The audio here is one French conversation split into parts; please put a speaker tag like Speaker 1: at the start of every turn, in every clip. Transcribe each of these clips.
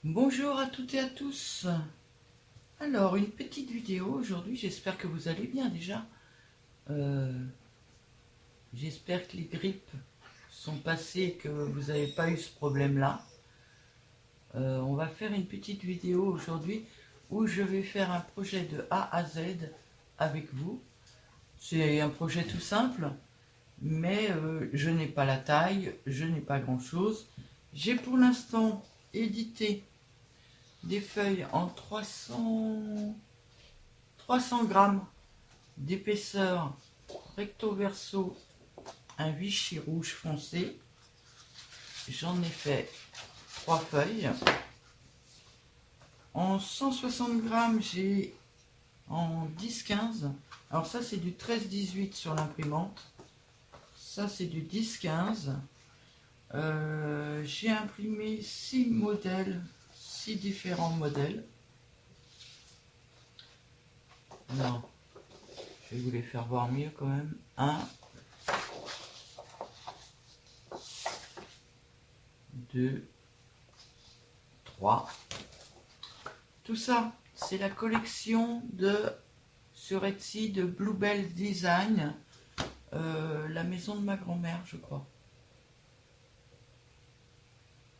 Speaker 1: Bonjour à toutes et à tous. Alors, une petite vidéo aujourd'hui, j'espère que vous allez bien déjà. J'espère que les grippes sont passées et que vous n'avez pas eu ce problème-là. On va faire une petite vidéo aujourd'hui où je vais faire un projet de A à Z avec vous. C'est un projet tout simple, mais je n'ai pas la taille, je n'ai pas grand-chose. J'ai pour l'instant édité des feuilles en 300 grammes d'épaisseur recto verso, un Vichy rouge foncé. J'en ai fait 3 feuilles. En 160 grammes, j'ai en 10-15. Alors ça c'est du 13-18 sur l'imprimante. Ça c'est du 10-15. J'ai imprimé 6 modèles, 6 différents modèles. Alors, je vais vous les faire voir mieux quand même. 1, 2, 3. Tout ça, c'est la collection sur Etsy de Bluebell Design, la maison de ma grand-mère, je crois.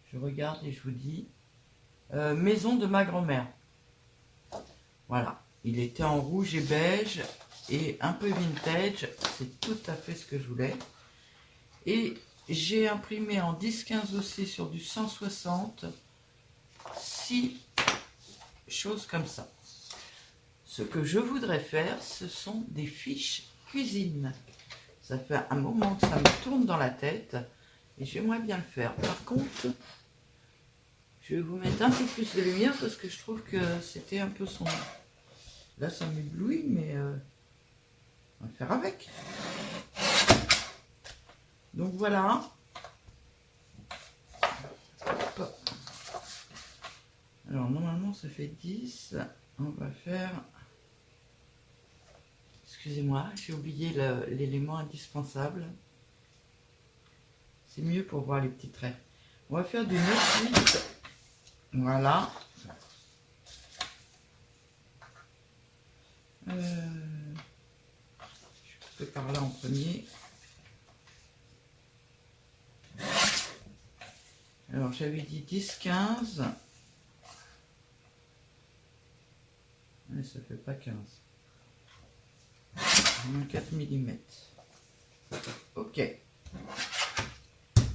Speaker 1: Je regarde et je vous dis. Maison de ma grand-mère. Voilà. Il était en rouge et beige et un peu vintage. C'est tout à fait ce que je voulais. Et j'ai imprimé en 10-15 aussi sur du 160. 6 choses comme ça. Ce que je voudrais faire, ce sont des fiches cuisine. Ça fait un moment que ça me tourne dans la tête et j'aimerais bien le faire. Par contre, je vais vous mettre un peu plus de lumière parce que je trouve que c'était un peu sombre. Là, ça m'éblouit, mais on va faire avec. Donc voilà. Hop. Alors normalement, ça fait 10. On va faire... Excusez-moi, j'ai oublié l'élément indispensable. C'est mieux pour voir les petits traits. On va faire du 9-8. Voilà. Je fais par là en premier. Alors j'avais dit 10-15. Mais ça fait pas 15. Moins 4 mm. Ok.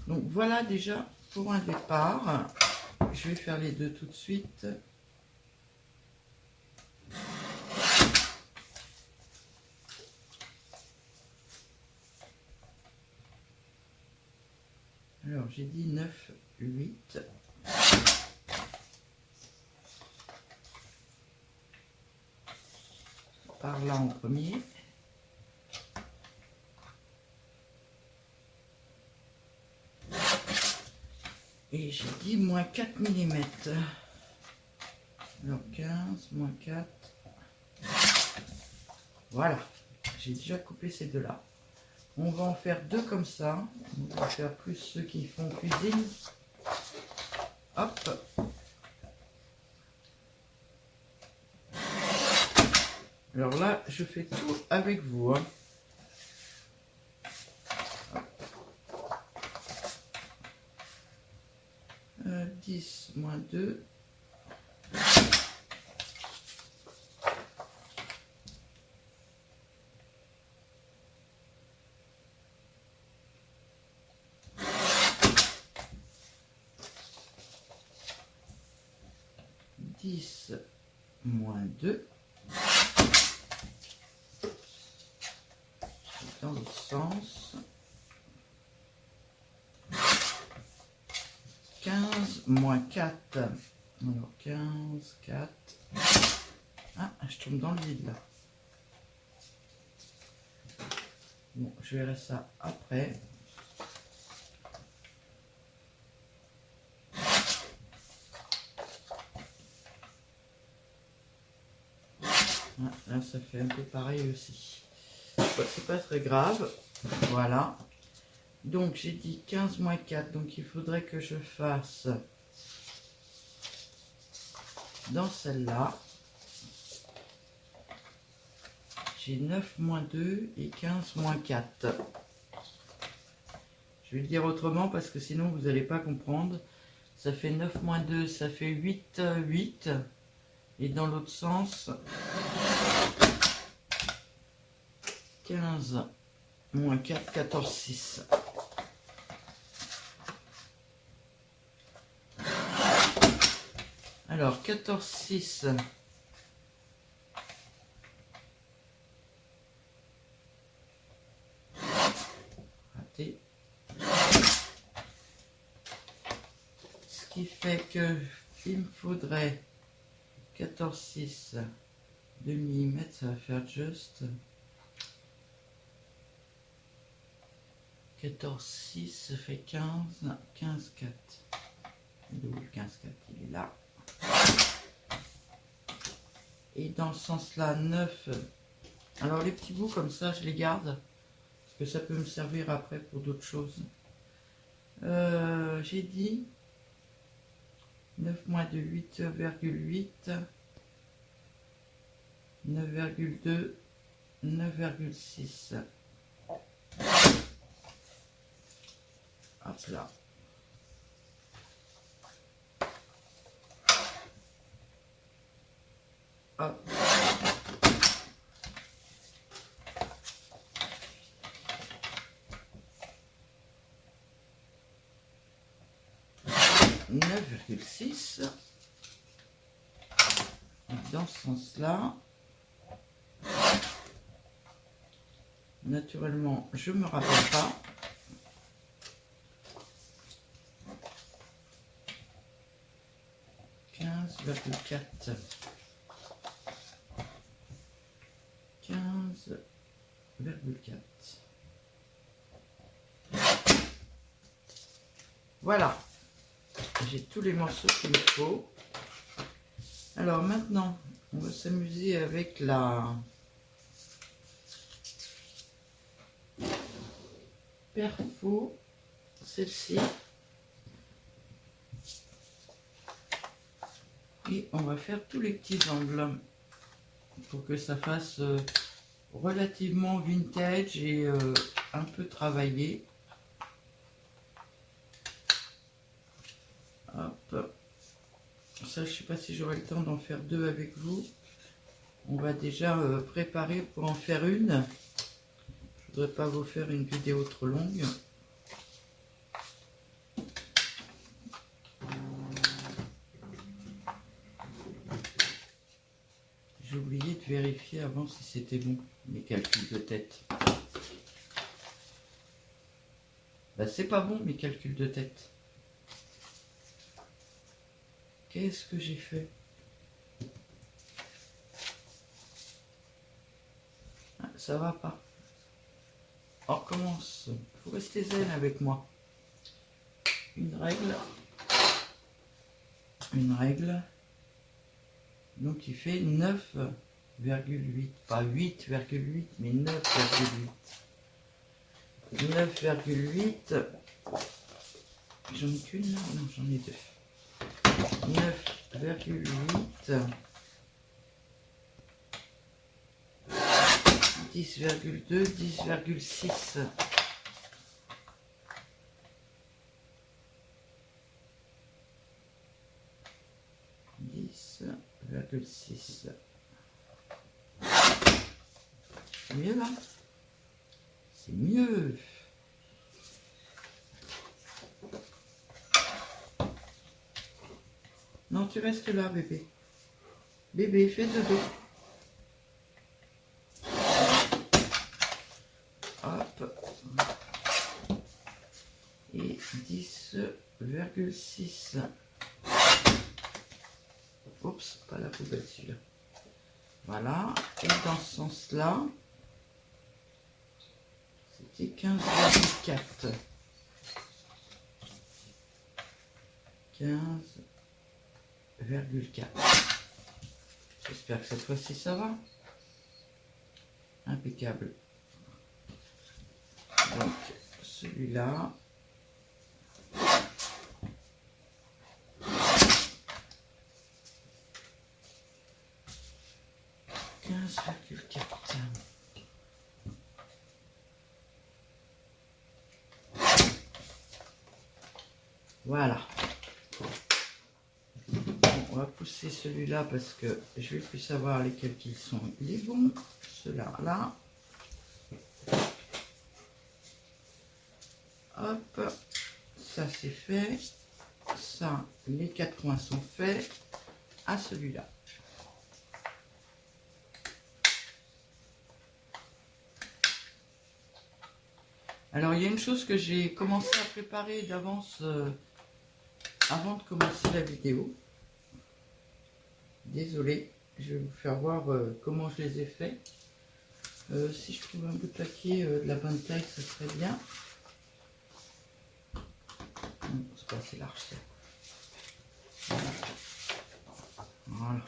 Speaker 1: Donc voilà déjà pour un départ. Je vais faire les deux tout de suite. Alors j'ai dit 9, 8. Par là en premier. Et j'ai dit moins 4 mm. Alors 15, moins 4. Voilà. J'ai déjà coupé ces deux-là. On va en faire deux comme ça. On va faire plus ceux qui font cuisine. Hop. Alors là, je fais tout avec vous. Hein. 10 moins 2. Moins 2 dans l'autre sens. 15 moins 4. Alors 15, 4. Ah, je tombe dans le vide là. Bon, je verrai ça après. Ah, là, ça fait un peu pareil aussi. C'est pas très grave. Voilà. Donc, j'ai dit 15 moins 4. Donc, il faudrait que je fasse dans celle-là, j'ai 9 moins 2 et 15 moins 4. Je vais le dire autrement parce que sinon vous n'allez pas comprendre. Ça fait 9 moins 2, ça fait 8, 8. Et dans l'autre sens, 15 moins 4, 14, 6. Alors, 14, 6. Raté. Ce qui fait que il me faudrait 14, 6 de millimètres, ça va faire juste 14, 6, ça fait 15, 15, 4. Il est où le 15, 4? Il est là. Et dans ce sens-là, 9. Alors les petits bouts comme ça, je les garde. Parce que ça peut me servir après pour d'autres choses. J'ai dit 9 moins 2, 8,8. 9,2, 9,6. Hop là. Hop. Dans ce sens-là, naturellement, je me rappelle pas. ,4. 15,4. Voilà, j'ai tous les morceaux qu'il me faut. Alors maintenant, on va s'amuser avec la perfo, celle-ci. Et on va faire tous les petits angles pour que ça fasse relativement vintage et un peu travaillé. Hop. Ça, je sais pas si j'aurai le temps d'en faire deux avec vous. On va déjà préparer pour en faire une. Je voudrais pas vous faire une vidéo trop longue. J'ai oublié de vérifier avant si c'était bon, mes calculs de tête. Bah, c'est pas bon, mes calculs de tête. Qu'est-ce que j'ai fait? Ah, ça va pas. On recommence. Il faut rester zen avec moi. Une règle. Une règle. Donc il fait 9,8. Pas 8,8, mais 9,8. 9,8. J'en ai qu'une là? Non, j'en ai deux. 9,8. 10,2, 10,6. 10,6. C'est mieux là? C'est mieux. Non, tu restes là, bébé. Bébé, fais dodo. Hop. Et 10,6. Oups, pas la poubelle celui-là. Voilà. Et dans ce sens-là, c'était 15,4. 15,4. J'espère que cette fois-ci ça va. Impeccable. Donc, celui-là. 11,4. Voilà. Bon, on va pousser celui-là parce que je vais plus savoir lesquels qu'ils sont les bons. Ceux-là, là. Hop. Ça, c'est fait. Ça, les 4 coins sont faits. À celui-là. Alors, il y a une chose que j'ai commencé à préparer d'avance avant de commencer la vidéo. Désolée, je vais vous faire voir comment je les ai faits. Si je trouve un bout de papier de la bonne taille, ce serait bien. C'est pas assez large, ça. Voilà.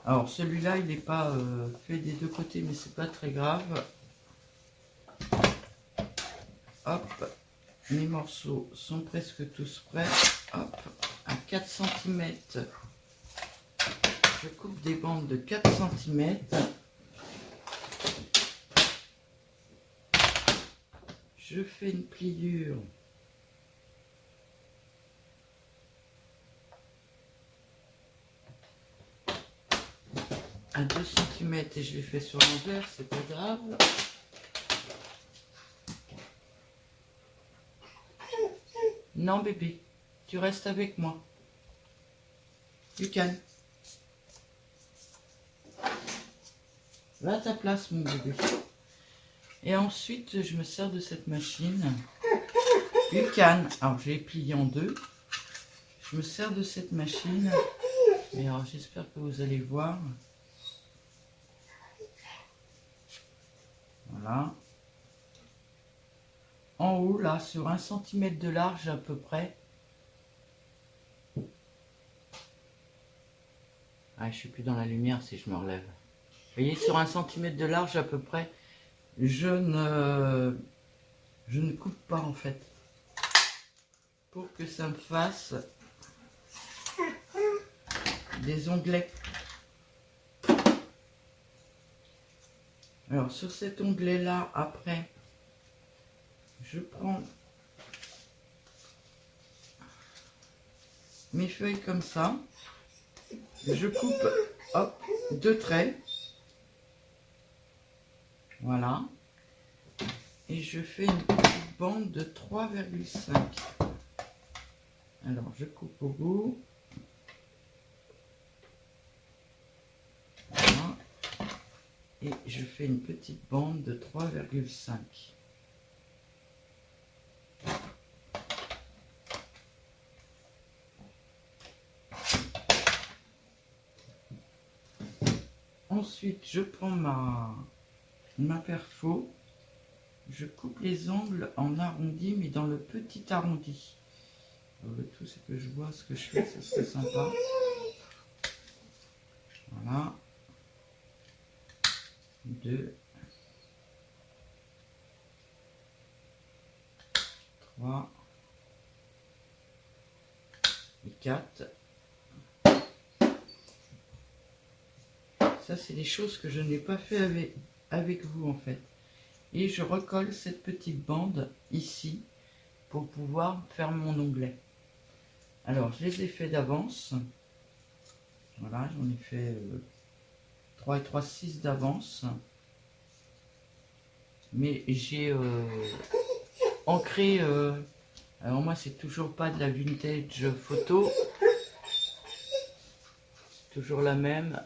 Speaker 1: Alors, celui-là, il n'est pas fait des deux côtés, mais c'est pas très grave. Hop, mes morceaux sont presque tous prêts. Hop, à 4 cm, je coupe des bandes de 4 cm. Je fais une pliure à 2 cm et je les fais sur l'envers, c'est pas grave. Non bébé, tu restes avec moi. Lucas. Va à ta place mon bébé. Et ensuite je me sers de cette machine. Lucas. Alors je l'ai plié en deux. Je me sers de cette machine. Mais alors j'espère que vous allez voir. Voilà. En haut là, sur 1 cm de large à peu près. Ah, je suis plus dans la lumière si je me relève. Vous voyez, sur 1 cm de large à peu près, je ne coupe pas en fait. Pour que ça me fasse des onglets. Alors sur cet onglet là, après, je prends mes feuilles comme ça. Je coupe, hop, 2 traits. Voilà. Et je fais une petite bande de 3,5. Alors, je coupe au bout. Voilà. Et je fais une petite bande de 3,5. Ensuite, je prends ma perfo. Je coupe les angles en arrondi, mais dans le petit arrondi. Alors, le tout, c'est que je vois ce que je fais, ça serait sympa. Voilà. 2, 3 et 4. Ça, c'est des choses que je n'ai pas fait avec vous, en fait. Et je recolle cette petite bande ici pour pouvoir faire mon onglet. Alors, je les ai fait d'avance. Voilà, j'en ai fait 3 et 3, 6 d'avance. Mais j'ai ancré... alors moi, c'est toujours pas de la vintage photo. Toujours la même.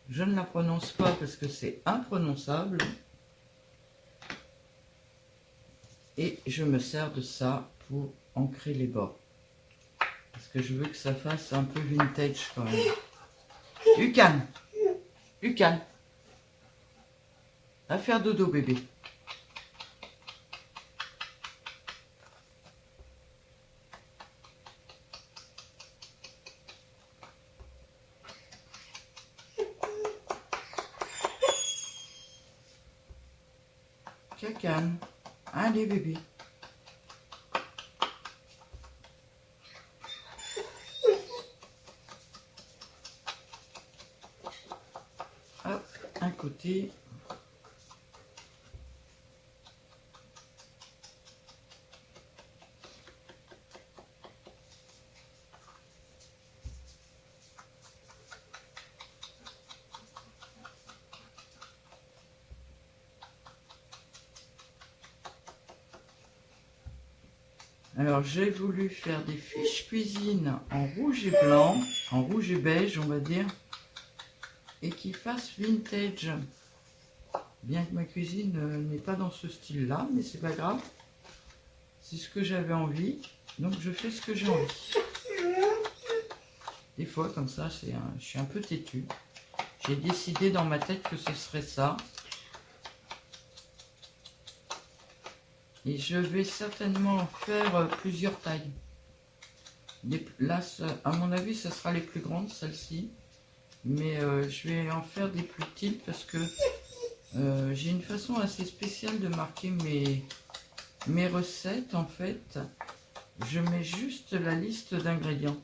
Speaker 1: Je ne la prononce pas parce que c'est imprononçable. Et je me sers de ça pour ancrer les bords. Parce que je veux que ça fasse un peu vintage quand même. Lucas, Lucas, va faire dodo bébé. Cacan, allez bébé. côté. Alors, j'ai voulu faire des fiches cuisine en rouge et blanc, en rouge et beige, on va dire, et qui fassent vintage. Bien que ma cuisine n'est pas dans ce style-là, mais c'est pas grave. C'est ce que j'avais envie, donc je fais ce que j'ai envie. Des fois, comme ça, je suis un peu têtu. J'ai décidé dans ma tête que ce serait ça. Et je vais certainement faire plusieurs tailles. Là, à mon avis, ce sera les plus grandes, celles-ci. Mais je vais en faire des plus petites parce que j'ai une façon assez spéciale de marquer mes recettes. En fait, je mets juste la liste d'ingrédients.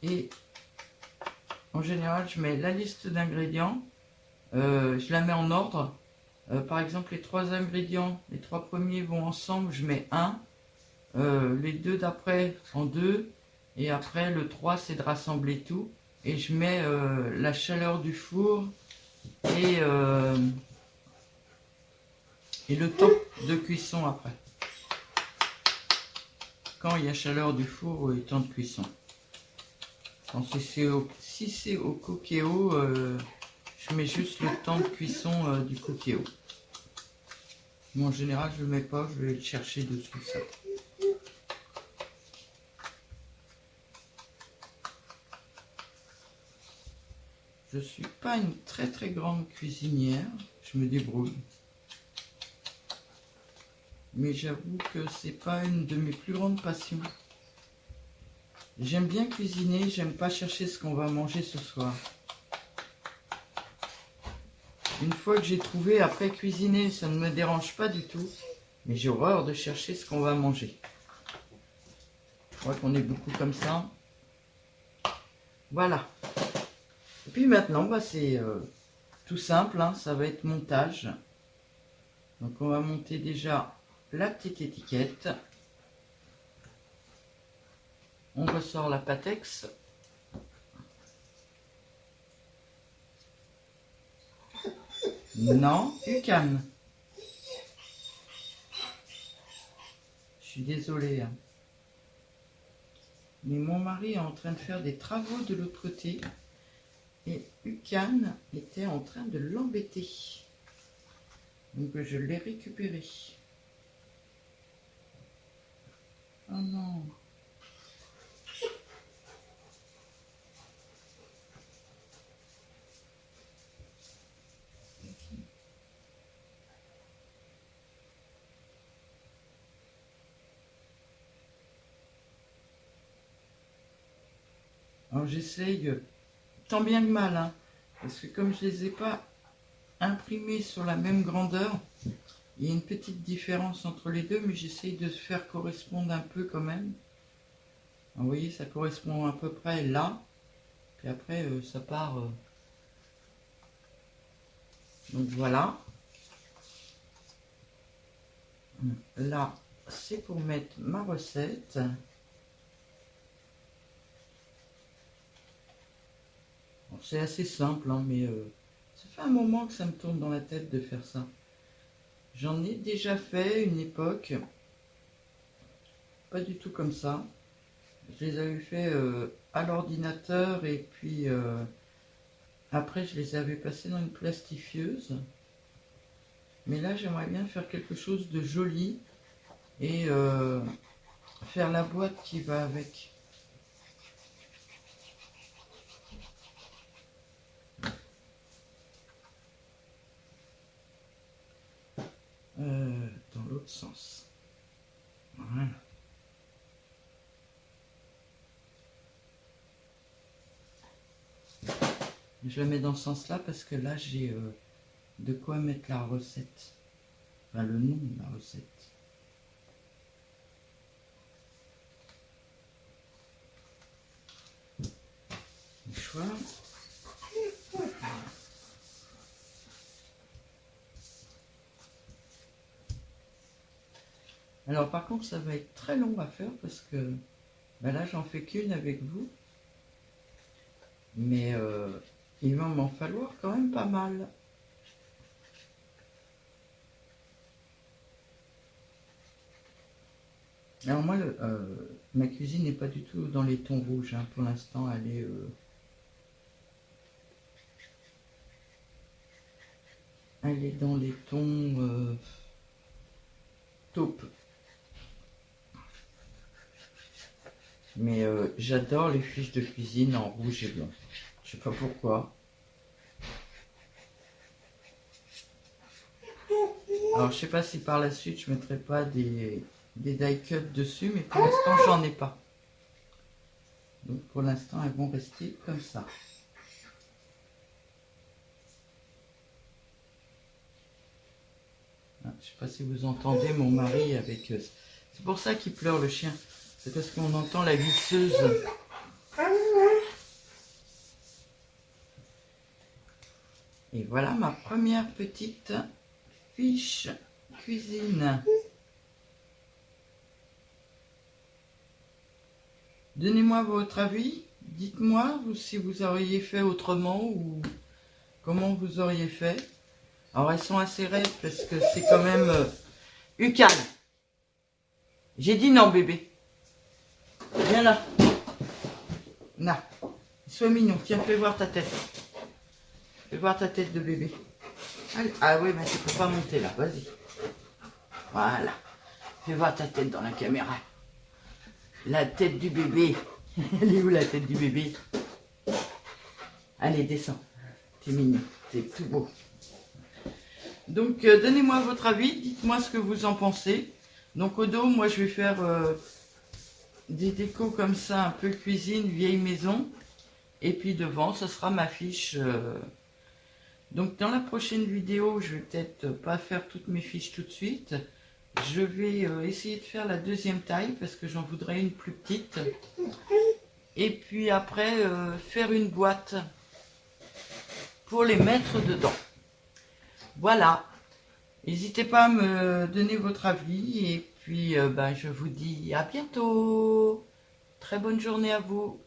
Speaker 1: Et en général, je mets la liste d'ingrédients. Je la mets en ordre. Par exemple, les 3 ingrédients, les 3 premiers vont ensemble, je mets 1. Les 2 d'après en 2. Et après, le 3, c'est de rassembler tout. Et je mets la chaleur du four et le temps de cuisson après. Quand il y a chaleur du four et temps de cuisson. Si c'est au cookéo, je mets juste le temps de cuisson du cookéo. Mais en général, je ne le mets pas, je vais le chercher dessous ça. Je suis pas une très très grande cuisinière, je me débrouille. Mais j'avoue que c'est pas une de mes plus grandes passions. J'aime bien cuisiner, j'aime pas chercher ce qu'on va manger ce soir. Une fois que j'ai trouvé, après cuisiner, ça ne me dérange pas du tout. Mais j'ai horreur de chercher ce qu'on va manger. Je crois qu'on est beaucoup comme ça. Voilà. Et puis maintenant, bah, c'est tout simple, hein, ça va être montage. Donc on va monter déjà la petite étiquette. On ressort la Patex. Non, UCAN. Je suis désolée. Hein. Mais mon mari est en train de faire des travaux de l'autre côté. Et UCAN était en train de l'embêter. Donc je l'ai récupéré. Oh non. Alors j'essaye tant bien que mal, hein, parce que comme je ne les ai pas imprimés sur la même grandeur, il y a une petite différence entre les deux, mais j'essaye de se faire correspondre un peu quand même. Alors, vous voyez, ça correspond à peu près là, puis après ça part. Donc voilà. Là, c'est pour mettre ma recette. C'est assez simple, hein, mais ça fait un moment que ça me tourne dans la tête de faire ça. J'en ai déjà fait une époque, pas du tout comme ça. Je les avais fait à l'ordinateur et puis après je les avais passés dans une plastifieuse. Mais là j'aimerais bien faire quelque chose de joli et faire la boîte qui va avec. Dans l'autre sens. Voilà. Je la mets dans ce sens-là parce que là j'ai de quoi mettre la recette. Enfin le nom de la recette. Mouchoir. Alors par contre ça va être très long à faire parce que ben là j'en fais qu'une avec vous. Mais il va m'en falloir quand même pas mal. Alors moi, ma cuisine n'est pas du tout dans les tons rouges. Hein. Pour l'instant, elle est dans les tons taupe. Mais j'adore les fiches de cuisine en rouge et blanc. Je sais pas pourquoi. Alors je sais pas si par la suite je mettrai pas des die cut dessus, mais pour l'instant j'en ai pas. Donc pour l'instant elles vont rester comme ça. Ah, je sais pas si vous entendez mon mari avec... c'est pour ça qu'il pleure le chien. C'est parce qu'on entend la visseuse. Et voilà ma première petite fiche cuisine. Donnez-moi votre avis. Dites-moi si vous auriez fait autrement ou comment vous auriez fait. Alors elles sont assez raides parce que c'est quand même... Ucane. J'ai dit non bébé. Viens là. Là. Sois mignon. Tiens, fais voir ta tête. Fais voir ta tête de bébé. Allez. Ah oui, mais tu peux pas monter là. Vas-y. Voilà. Fais voir ta tête dans la caméra. La tête du bébé. Elle est où la tête du bébé? Allez, descends. T'es mignon. T'es tout beau. Donc, donnez-moi votre avis. Dites-moi ce que vous en pensez. Donc, au dos, moi, je vais faire des décos comme ça, un peu cuisine, vieille maison. Et puis devant, ce sera ma fiche. Donc, dans la prochaine vidéo, je vais peut-être pas faire toutes mes fiches tout de suite. Je vais essayer de faire la deuxième taille parce que j'en voudrais une plus petite. Et puis après, faire une boîte pour les mettre dedans. Voilà. N'hésitez pas à me donner votre avis. Et puis, je vous dis à bientôt. Très bonne journée à vous.